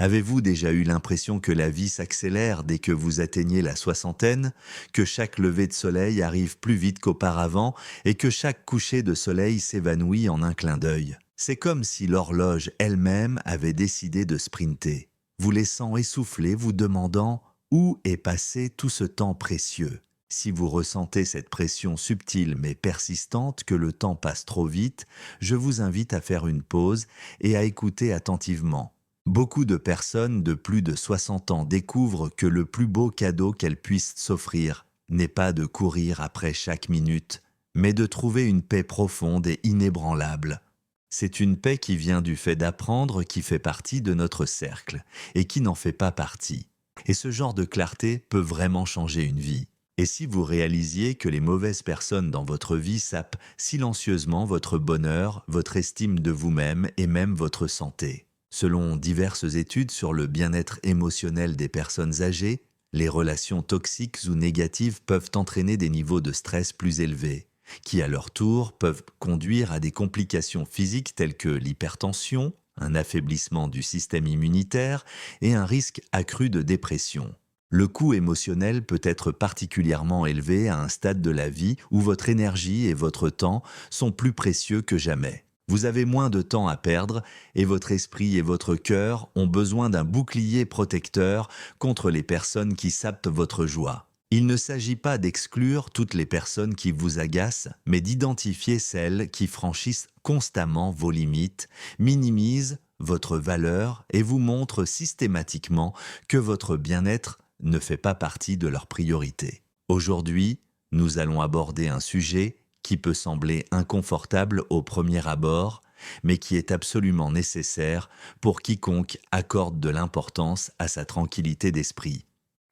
Avez-vous déjà eu l'impression que la vie s'accélère dès que vous atteignez la soixantaine, que chaque lever de soleil arrive plus vite qu'auparavant et que chaque coucher de soleil s'évanouit en un clin d'œil? C'est comme si l'horloge elle-même avait décidé de sprinter, vous laissant essouffler, vous demandant où est passé tout ce temps précieux. Si vous ressentez cette pression subtile mais persistante que le temps passe trop vite, je vous invite à faire une pause et à écouter attentivement. Beaucoup de personnes de plus de 60 ans découvrent que le plus beau cadeau qu'elles puissent s'offrir n'est pas de courir après chaque minute, mais de trouver une paix profonde et inébranlable. C'est une paix qui vient du fait d'apprendre qui fait partie de notre cercle et qui n'en fait pas partie. Et ce genre de clarté peut vraiment changer une vie. Et si vous réalisiez que les mauvaises personnes dans votre vie sapent silencieusement votre bonheur, votre estime de vous-même et même votre santé? Selon diverses études sur le bien-être émotionnel des personnes âgées, les relations toxiques ou négatives peuvent entraîner des niveaux de stress plus élevés, qui à leur tour peuvent conduire à des complications physiques telles que l'hypertension, un affaiblissement du système immunitaire et un risque accru de dépression. Le coût émotionnel peut être particulièrement élevé à un stade de la vie où votre énergie et votre temps sont plus précieux que jamais. Vous avez moins de temps à perdre et votre esprit et votre cœur ont besoin d'un bouclier protecteur contre les personnes qui sapent votre joie. Il ne s'agit pas d'exclure toutes les personnes qui vous agacent, mais d'identifier celles qui franchissent constamment vos limites, minimisent votre valeur et vous montrent systématiquement que votre bien-être ne fait pas partie de leurs priorités. Aujourd'hui, nous allons aborder un sujet qui peut sembler inconfortable au premier abord, mais qui est absolument nécessaire pour quiconque accorde de l'importance à sa tranquillité d'esprit.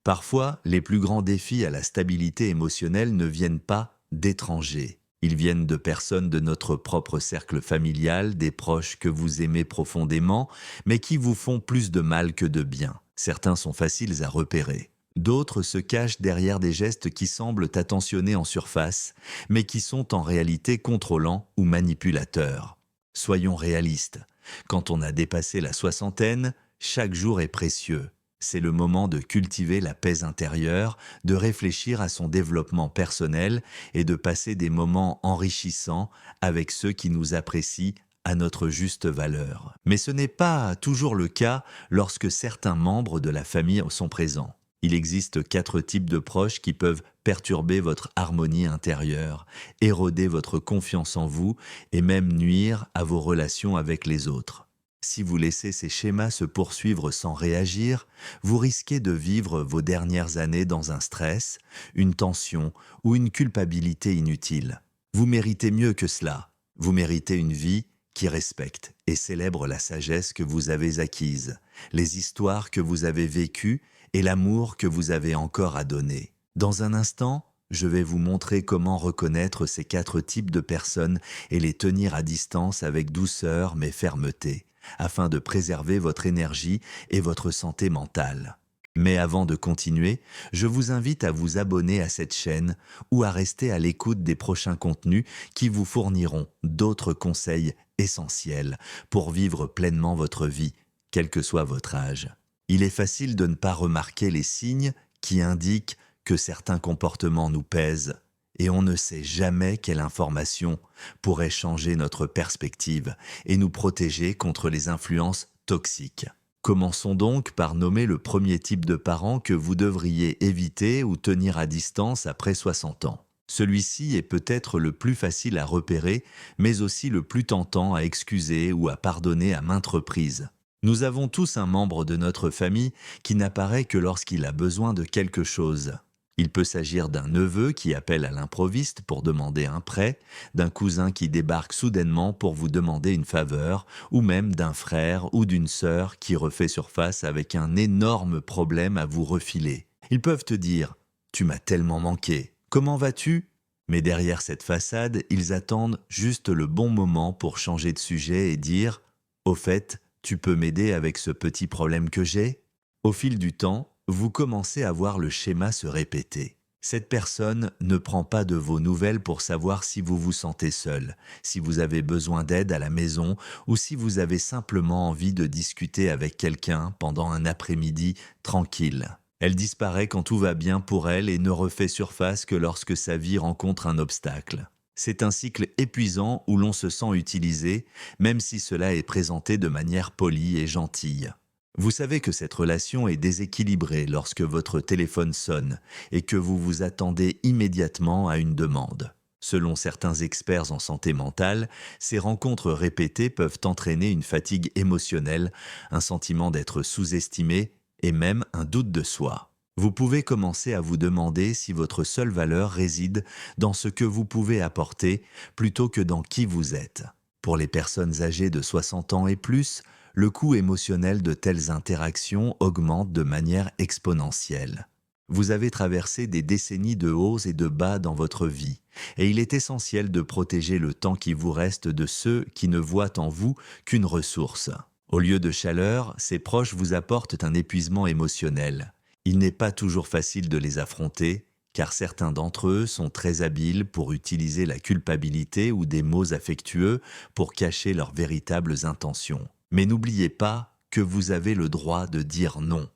Parfois, les plus grands défis à la stabilité émotionnelle ne viennent pas d'étrangers. Ils viennent de personnes de notre propre cercle familial, des proches que vous aimez profondément, mais qui vous font plus de mal que de bien. Certains sont faciles à repérer. D'autres se cachent derrière des gestes qui semblent attentionnés en surface, mais qui sont en réalité contrôlants ou manipulateurs. Soyons réalistes. Quand on a dépassé la soixantaine, chaque jour est précieux. C'est le moment de cultiver la paix intérieure, de réfléchir à son développement personnel et de passer des moments enrichissants avec ceux qui nous apprécient à notre juste valeur. Mais ce n'est pas toujours le cas lorsque certains membres de la famille sont présents. Il existe 4 types de proches qui peuvent perturber votre harmonie intérieure, éroder votre confiance en vous et même nuire à vos relations avec les autres. Si vous laissez ces schémas se poursuivre sans réagir, vous risquez de vivre vos dernières années dans un stress, une tension ou une culpabilité inutile. Vous méritez mieux que cela. Vous méritez une vie qui respecte et célèbre la sagesse que vous avez acquise, les histoires que vous avez vécues et l'amour que vous avez encore à donner. Dans un instant, je vais vous montrer comment reconnaître ces 4 types de personnes et les tenir à distance avec douceur mais fermeté, afin de préserver votre énergie et votre santé mentale. Mais avant de continuer, je vous invite à vous abonner à cette chaîne ou à rester à l'écoute des prochains contenus qui vous fourniront d'autres conseils essentiels pour vivre pleinement votre vie, quel que soit votre âge. Il est facile de ne pas remarquer les signes qui indiquent que certains comportements nous pèsent et on ne sait jamais quelle information pourrait changer notre perspective et nous protéger contre les influences toxiques. Commençons donc par nommer le premier type de parent que vous devriez éviter ou tenir à distance après 60 ans. Celui-ci est peut-être le plus facile à repérer, mais aussi le plus tentant à excuser ou à pardonner à maintes reprises. Nous avons tous un membre de notre famille qui n'apparaît que lorsqu'il a besoin de quelque chose. Il peut s'agir d'un neveu qui appelle à l'improviste pour demander un prêt, d'un cousin qui débarque soudainement pour vous demander une faveur, ou même d'un frère ou d'une sœur qui refait surface avec un énorme problème à vous refiler. Ils peuvent te dire « Tu m'as tellement manqué, comment vas-tu ?» Mais derrière cette façade, ils attendent juste le bon moment pour changer de sujet et dire « Au fait, tu peux m'aider avec ce petit problème que j'ai ?» Au fil du temps, vous commencez à voir le schéma se répéter. Cette personne ne prend pas de vos nouvelles pour savoir si vous vous sentez seul, si vous avez besoin d'aide à la maison ou si vous avez simplement envie de discuter avec quelqu'un pendant un après-midi tranquille. Elle disparaît quand tout va bien pour elle et ne refait surface que lorsque sa vie rencontre un obstacle. C'est un cycle épuisant où l'on se sent utilisé, même si cela est présenté de manière polie et gentille. Vous savez que cette relation est déséquilibrée lorsque votre téléphone sonne et que vous vous attendez immédiatement à une demande. Selon certains experts en santé mentale, ces rencontres répétées peuvent entraîner une fatigue émotionnelle, un sentiment d'être sous-estimé et même un doute de soi. Vous pouvez commencer à vous demander si votre seule valeur réside dans ce que vous pouvez apporter plutôt que dans qui vous êtes. Pour les personnes âgées de 60 ans et plus, le coût émotionnel de telles interactions augmente de manière exponentielle. Vous avez traversé des décennies de hauts et de bas dans votre vie, et il est essentiel de protéger le temps qui vous reste de ceux qui ne voient en vous qu'une ressource. Au lieu de chaleur, ces proches vous apportent un épuisement émotionnel. Il n'est pas toujours facile de les affronter, car certains d'entre eux sont très habiles pour utiliser la culpabilité ou des mots affectueux pour cacher leurs véritables intentions. Mais n'oubliez pas que vous avez le droit de dire non.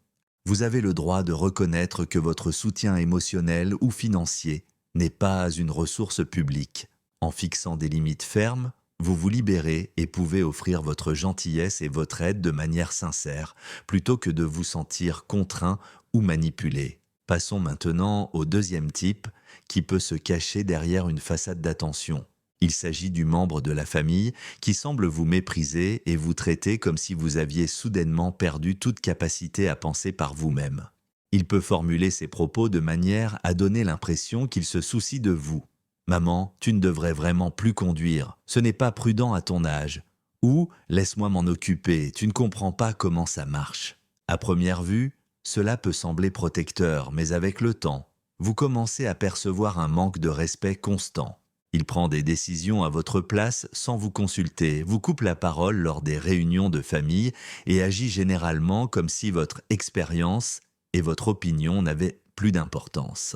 Vous avez le droit de reconnaître que votre soutien émotionnel ou financier n'est pas une ressource publique. En fixant des limites fermes, vous vous libérez et pouvez offrir votre gentillesse et votre aide de manière sincère, plutôt que de vous sentir contraint ou manipulé. Passons maintenant au deuxième type, qui peut se cacher derrière une façade d'attention. Il s'agit du membre de la famille qui semble vous mépriser et vous traiter comme si vous aviez soudainement perdu toute capacité à penser par vous-même. Il peut formuler ses propos de manière à donner l'impression qu'il se soucie de vous. « Maman, tu ne devrais vraiment plus conduire, ce n'est pas prudent à ton âge. » Ou « Laisse-moi m'en occuper, tu ne comprends pas comment ça marche. » À première vue, cela peut sembler protecteur, mais avec le temps, vous commencez à percevoir un manque de respect constant. Il prend des décisions à votre place sans vous consulter, vous coupe la parole lors des réunions de famille et agit généralement comme si votre expérience et votre opinion n'avaient plus d'importance.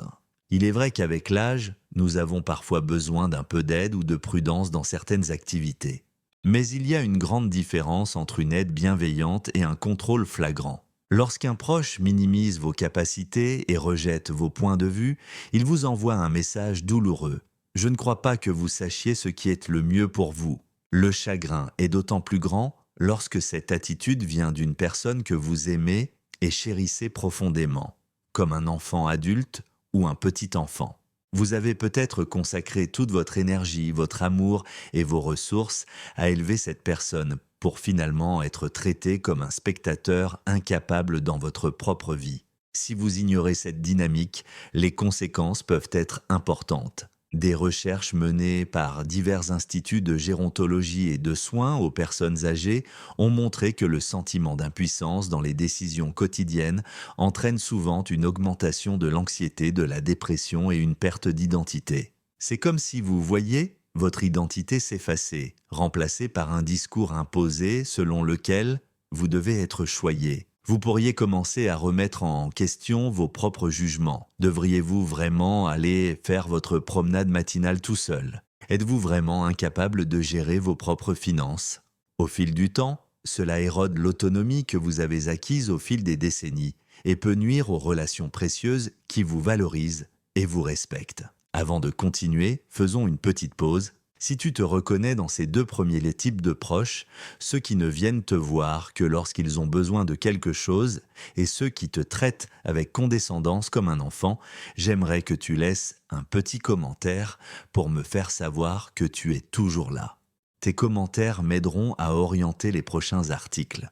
Il est vrai qu'avec l'âge, nous avons parfois besoin d'un peu d'aide ou de prudence dans certaines activités. Mais il y a une grande différence entre une aide bienveillante et un contrôle flagrant. Lorsqu'un proche minimise vos capacités et rejette vos points de vue, il vous envoie un message douloureux. Je ne crois pas que vous sachiez ce qui est le mieux pour vous. Le chagrin est d'autant plus grand lorsque cette attitude vient d'une personne que vous aimez et chérissez profondément, comme un enfant adulte ou un petit enfant. Vous avez peut-être consacré toute votre énergie, votre amour et vos ressources à élever cette personne pour finalement être traité comme un spectateur incapable dans votre propre vie. Si vous ignorez cette dynamique, les conséquences peuvent être importantes. Des recherches menées par divers instituts de gérontologie et de soins aux personnes âgées ont montré que le sentiment d'impuissance dans les décisions quotidiennes entraîne souvent une augmentation de l'anxiété, de la dépression et une perte d'identité. C'est comme si vous voyiez votre identité s'effacer, remplacée par un discours imposé selon lequel vous devez être choyé. Vous pourriez commencer à remettre en question vos propres jugements. Devriez-vous vraiment aller faire votre promenade matinale tout seul? Êtes-vous vraiment incapable de gérer vos propres finances? Au fil du temps, cela érode l'autonomie que vous avez acquise au fil des décennies et peut nuire aux relations précieuses qui vous valorisent et vous respectent. Avant de continuer, faisons une petite pause. Si tu te reconnais dans ces deux premiers types de proches, ceux qui ne viennent te voir que lorsqu'ils ont besoin de quelque chose et ceux qui te traitent avec condescendance comme un enfant, j'aimerais que tu laisses un petit commentaire pour me faire savoir que tu es toujours là. Tes commentaires m'aideront à orienter les prochains articles.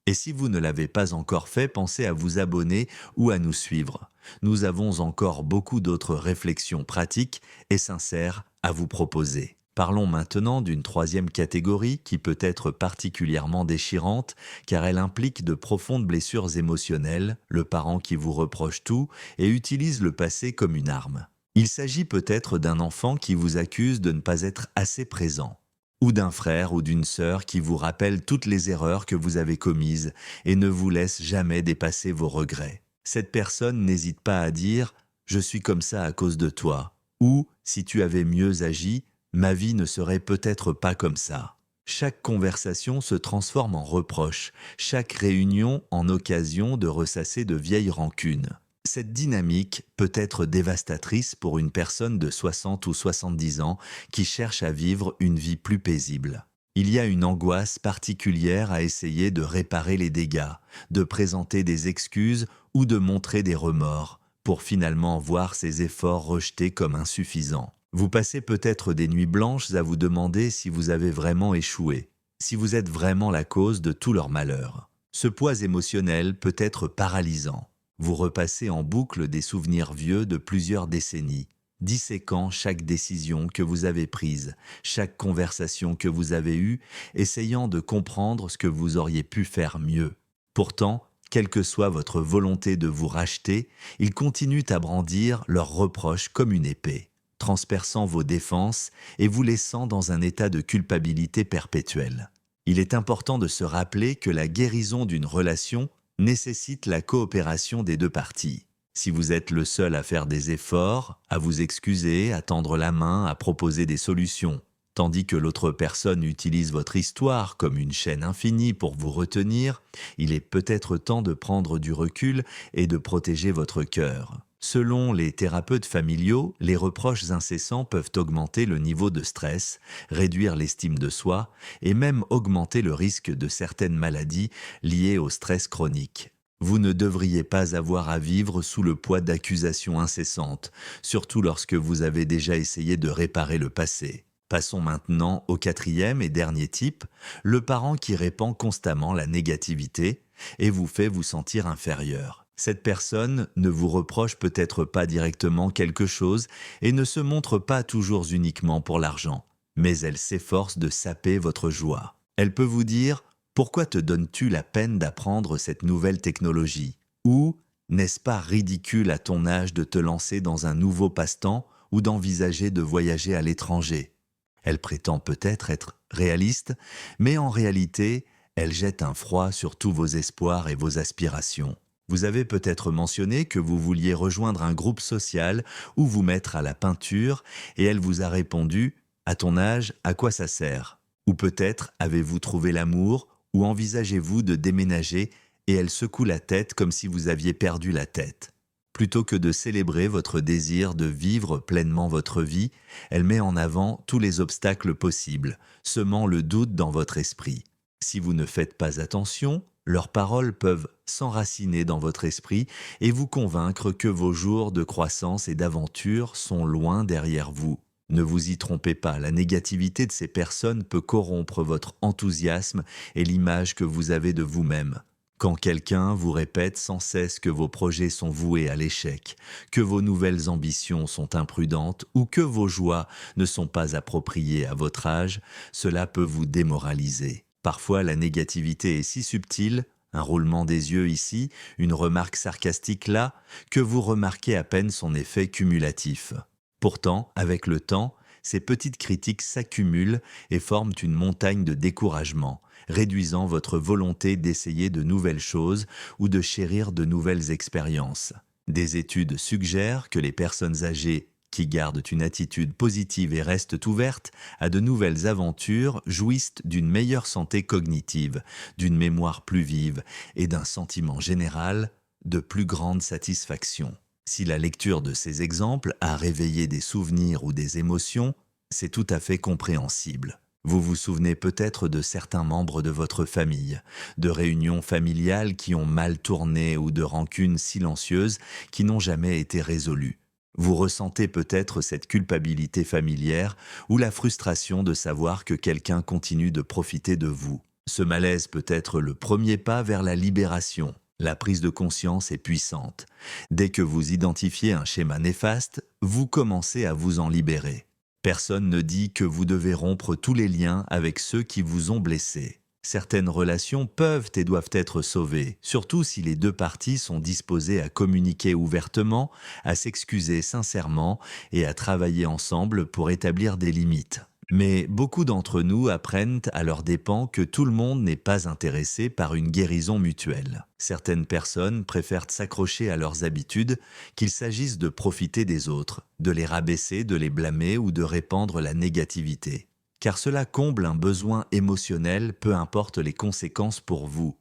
Et si vous ne l'avez pas encore fait, pensez à vous abonner ou à nous suivre. Nous avons encore beaucoup d'autres réflexions pratiques et sincères à vous proposer. Parlons maintenant d'une troisième catégorie qui peut être particulièrement déchirante car elle implique de profondes blessures émotionnelles, le parent qui vous reproche tout et utilise le passé comme une arme. Il s'agit peut-être d'un enfant qui vous accuse de ne pas être assez présent, ou d'un frère ou d'une sœur qui vous rappelle toutes les erreurs que vous avez commises et ne vous laisse jamais dépasser vos regrets. Cette personne n'hésite pas à dire je suis comme ça à cause de toi. Ou, si tu avais mieux agi, ma vie ne serait peut-être pas comme ça. Chaque conversation se transforme en reproche, chaque réunion en occasion de ressasser de vieilles rancunes. Cette dynamique peut être dévastatrice pour une personne de 60 ou 70 ans qui cherche à vivre une vie plus paisible. Il y a une angoisse particulière à essayer de réparer les dégâts, de présenter des excuses ou de montrer des remords, pour finalement voir ses efforts rejetés comme insuffisants. Vous passez peut-être des nuits blanches à vous demander si vous avez vraiment échoué, si vous êtes vraiment la cause de tout leur malheur. Ce poids émotionnel peut être paralysant. Vous repassez en boucle des souvenirs vieux de plusieurs décennies, disséquant chaque décision que vous avez prise, chaque conversation que vous avez eue, essayant de comprendre ce que vous auriez pu faire mieux. Pourtant, quelle que soit votre volonté de vous racheter, ils continuent à brandir leurs reproches comme une épée, transperçant vos défenses et vous laissant dans un état de culpabilité perpétuelle. Il est important de se rappeler que la guérison d'une relation nécessite la coopération des deux parties. Si vous êtes le seul à faire des efforts, à vous excuser, à tendre la main, à proposer des solutions, tandis que l'autre personne utilise votre histoire comme une chaîne infinie pour vous retenir, il est peut-être temps de prendre du recul et de protéger votre cœur. Selon les thérapeutes familiaux, les reproches incessants peuvent augmenter le niveau de stress, réduire l'estime de soi et même augmenter le risque de certaines maladies liées au stress chronique. Vous ne devriez pas avoir à vivre sous le poids d'accusations incessantes, surtout lorsque vous avez déjà essayé de réparer le passé. Passons maintenant au quatrième et dernier type, le parent qui répand constamment la négativité et vous fait vous sentir inférieur. Cette personne ne vous reproche peut-être pas directement quelque chose et ne se montre pas toujours uniquement pour l'argent, mais elle s'efforce de saper votre joie. Elle peut vous dire « Pourquoi te donnes-tu la peine d'apprendre cette nouvelle technologie ?» ou « N'est-ce pas ridicule à ton âge de te lancer dans un nouveau passe-temps ou d'envisager de voyager à l'étranger ?» Elle prétend peut-être être réaliste, mais en réalité, elle jette un froid sur tous vos espoirs et vos aspirations. Vous avez peut-être mentionné que vous vouliez rejoindre un groupe social ou vous mettre à la peinture et elle vous a répondu « À ton âge, à quoi ça sert ?» Ou peut-être avez-vous trouvé l'amour ou envisagez-vous de déménager et elle secoue la tête comme si vous aviez perdu la tête. Plutôt que de célébrer votre désir de vivre pleinement votre vie, elle met en avant tous les obstacles possibles, semant le doute dans votre esprit. Si vous ne faites pas attention, leurs paroles peuvent s'enraciner dans votre esprit et vous convaincre que vos jours de croissance et d'aventure sont loin derrière vous. Ne vous y trompez pas, la négativité de ces personnes peut corrompre votre enthousiasme et l'image que vous avez de vous-même. Quand quelqu'un vous répète sans cesse que vos projets sont voués à l'échec, que vos nouvelles ambitions sont imprudentes ou que vos joies ne sont pas appropriées à votre âge, cela peut vous démoraliser. Parfois, la négativité est si subtile, un roulement des yeux ici, une remarque sarcastique là, que vous remarquez à peine son effet cumulatif. Pourtant, avec le temps, ces petites critiques s'accumulent et forment une montagne de découragement, réduisant votre volonté d'essayer de nouvelles choses ou de chérir de nouvelles expériences. Des études suggèrent que les personnes âgées qui gardent une attitude positive et restent ouvertes à de nouvelles aventures jouissent d'une meilleure santé cognitive, d'une mémoire plus vive et d'un sentiment général de plus grande satisfaction. Si la lecture de ces exemples a réveillé des souvenirs ou des émotions, c'est tout à fait compréhensible. Vous vous souvenez peut-être de certains membres de votre famille, de réunions familiales qui ont mal tourné ou de rancunes silencieuses qui n'ont jamais été résolues. Vous ressentez peut-être cette culpabilité familière ou la frustration de savoir que quelqu'un continue de profiter de vous. Ce malaise peut être le premier pas vers la libération. La prise de conscience est puissante. Dès que vous identifiez un schéma néfaste, vous commencez à vous en libérer. Personne ne dit que vous devez rompre tous les liens avec ceux qui vous ont blessé. Certaines relations peuvent et doivent être sauvées, surtout si les deux parties sont disposées à communiquer ouvertement, à s'excuser sincèrement et à travailler ensemble pour établir des limites. Mais beaucoup d'entre nous apprennent à leurs dépens que tout le monde n'est pas intéressé par une guérison mutuelle. Certaines personnes préfèrent s'accrocher à leurs habitudes, qu'il s'agisse de profiter des autres, de les rabaisser, de les blâmer ou de répandre la négativité. Car cela comble un besoin émotionnel, peu importe les conséquences pour vous.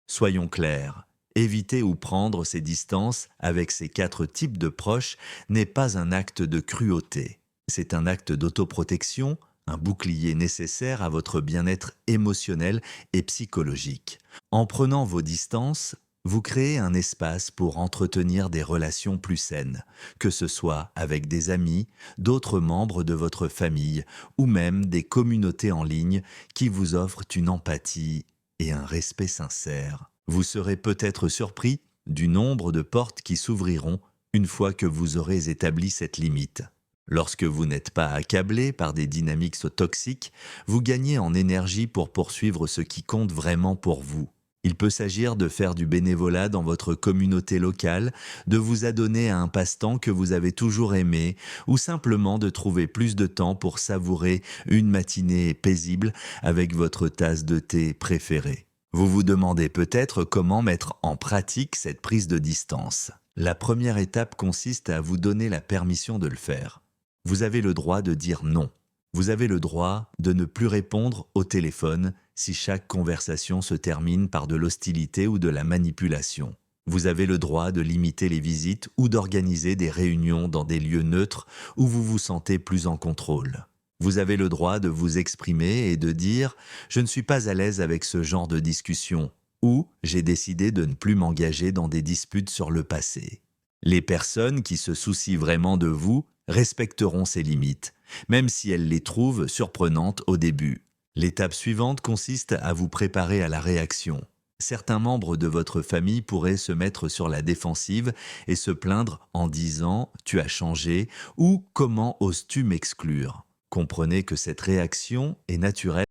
Soyons clairs, éviter ou prendre ses distances avec ces 4 types de proches n'est pas un acte de cruauté. C'est un acte d'autoprotection, un bouclier nécessaire à votre bien-être émotionnel et psychologique. En prenant vos distances, vous créez un espace pour entretenir des relations plus saines, que ce soit avec des amis, d'autres membres de votre famille ou même des communautés en ligne qui vous offrent une empathie et un respect sincère. Vous serez peut-être surpris du nombre de portes qui s'ouvriront une fois que vous aurez établi cette limite. Lorsque vous n'êtes pas accablé par des dynamiques toxiques, vous gagnez en énergie pour poursuivre ce qui compte vraiment pour vous. Il peut s'agir de faire du bénévolat dans votre communauté locale, de vous adonner à un passe-temps que vous avez toujours aimé, ou simplement de trouver plus de temps pour savourer une matinée paisible avec votre tasse de thé préférée. Vous vous demandez peut-être comment mettre en pratique cette prise de distance. La première étape consiste à vous donner la permission de le faire. Vous avez le droit de dire non. Vous avez le droit de ne plus répondre au téléphone si chaque conversation se termine par de l'hostilité ou de la manipulation. Vous avez le droit de limiter les visites ou d'organiser des réunions dans des lieux neutres où vous vous sentez plus en contrôle. Vous avez le droit de vous exprimer et de dire « Je ne suis pas à l'aise avec ce genre de discussion » ou « J'ai décidé de ne plus m'engager dans des disputes sur le passé ». Les personnes qui se soucient vraiment de vous respecteront ces limites, même si elles les trouvent surprenantes au début. L'étape suivante consiste à vous préparer à la réaction. Certains membres de votre famille pourraient se mettre sur la défensive et se plaindre en disant « tu as changé » ou « comment oses-tu m'exclure ?» Comprenez que cette réaction est naturelle